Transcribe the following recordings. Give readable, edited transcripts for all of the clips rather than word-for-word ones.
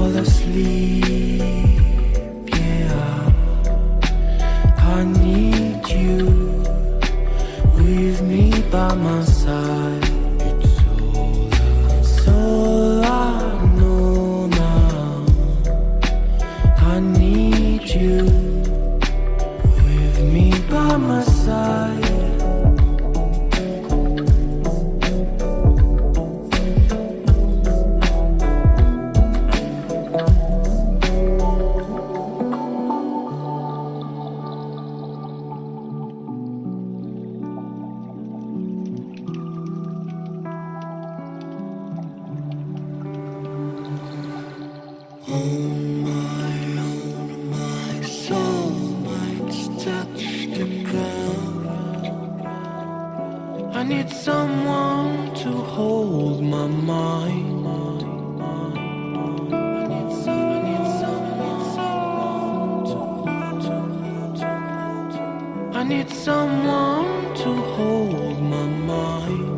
fall asleep, yeah, I need you with me by my side. It's all I know now. I need you with me by my side. I need someone to hold my mind. I need someone to hold my mind.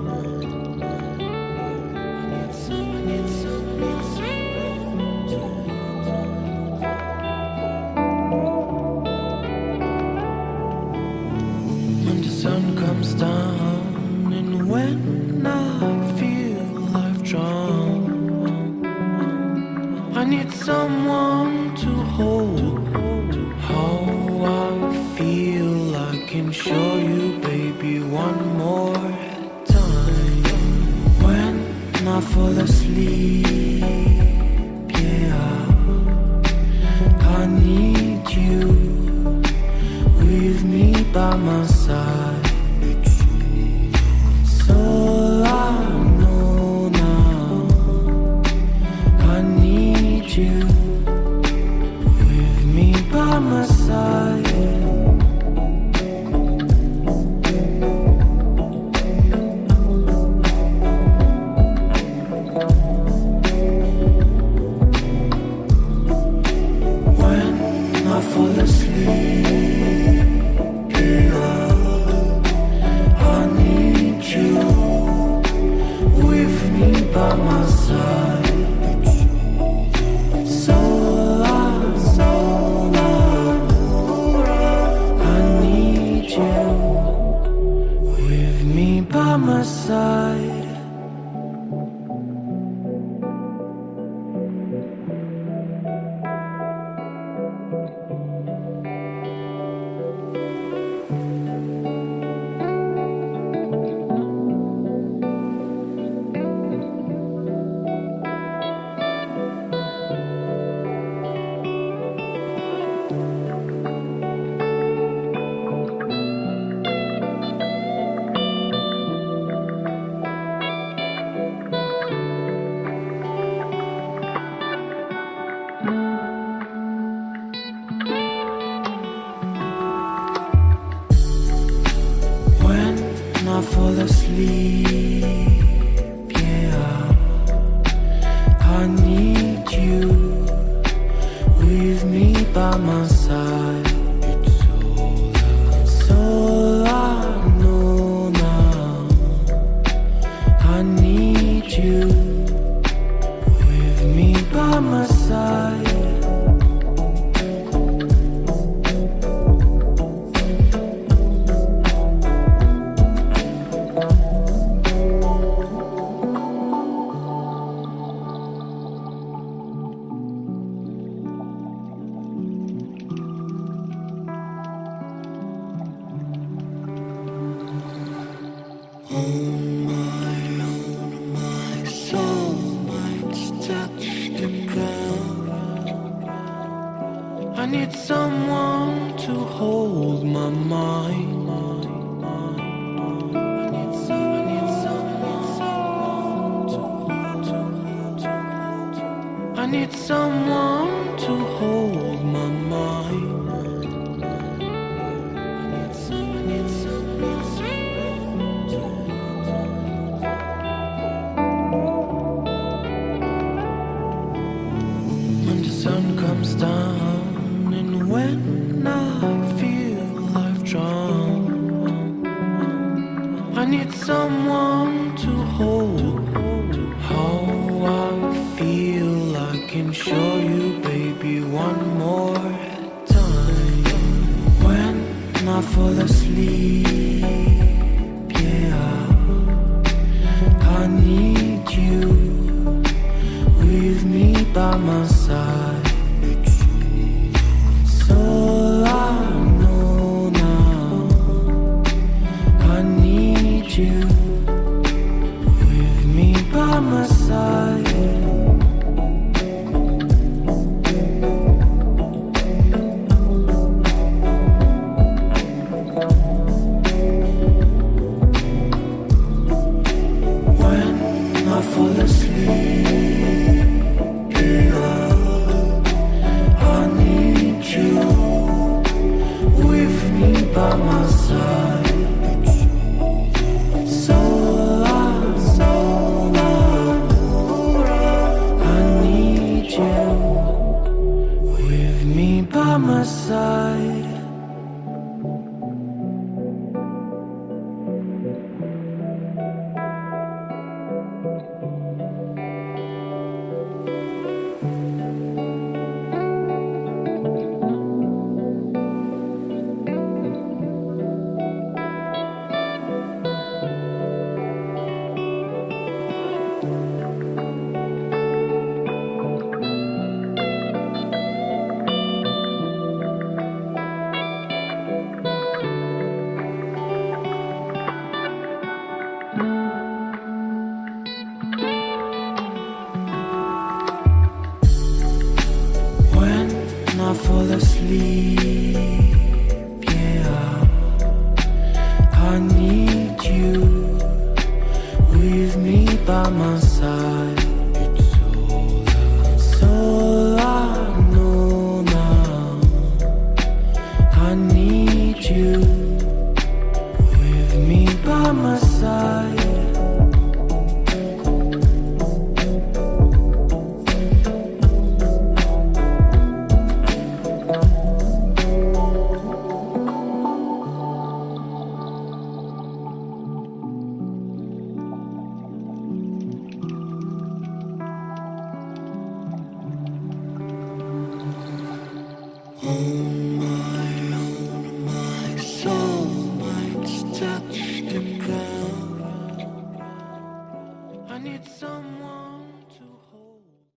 When the sun comes down and when I feel I've drowned, I need someone to hold how I feel. I can show you, baby, one more time. When I fall asleep, yeah, I need you with me by my side. It's all I know now. I need you with me by my side. By my side. I fall asleep, yeah, I need you with me by my side. It's all I know now. I need you with me by my side. I need someone to hold my mind. I need someone to hold my mind. When the sun comes down and when I feel I've drowned, I need someone to hold how I feel. I can show you asleep, yeah, I need you with me by my side. It's all I know now. I need you with me by my side. Fall asleep, yeah, I need you with me by my side. So I need you with me by my side. I fall asleep, yeah, I need you with me by my side. It's all I know now. I need you with me by my side.